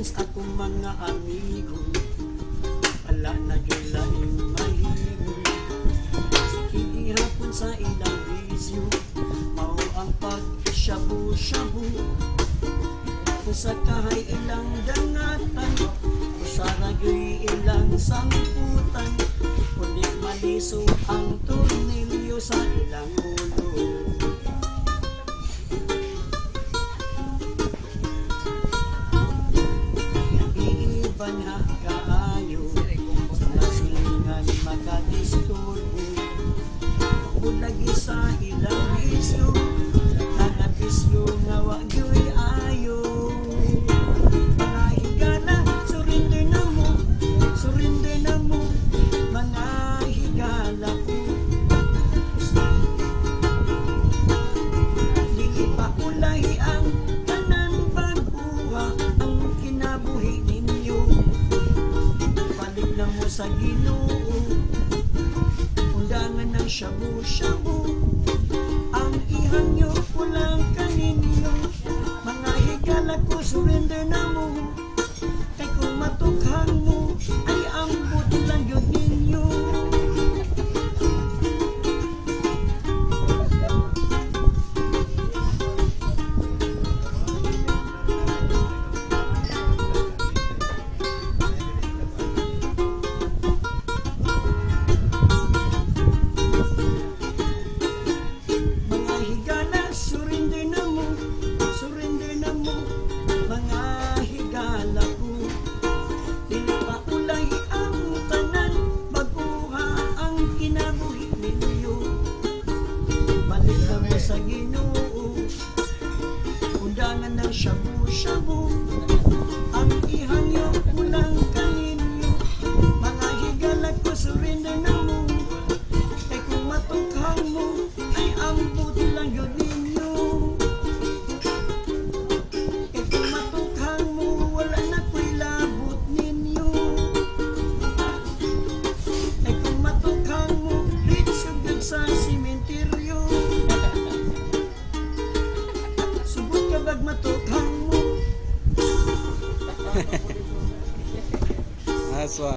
friends, akong mga amigo, wala na gyud laing mahimo. Ihapon sa ilang bisyo, mao ang pag-shabu-shabu. Sa kahay ilang dangatan, usara gyud ilang samputan, kundi maliso ang tornilyo sa ilang ulo. Nag-iiban ha kaayo, sa nasilingan makadisturbo. Bulagi sa ilang bisyo, mga bisyo nga wa gyud ayo. Mga higala, surrender na mo, surrender na mo, mga higala ko. Dili pa ulahi ang tanan pagbuha ang kinabuhi ninyo. Balik na mo sa Ginoo, undangan ng shabu-shabu, ang ihangyo kulang kaninyo. Mga higala ko, surrender na mo, kay kung matukhang mo ay ambot lang yun ninyo. Mga higala, surrender na mo, surrender na mo, mga higala ko. Dili pa ulay ang tanan, baguha ang kinabuhi ninyo. Balik na mo sa Ginoo, undangan ng shabu-shabu, ang ihangyo kulang kaninyo. Mga higala ko, surrender na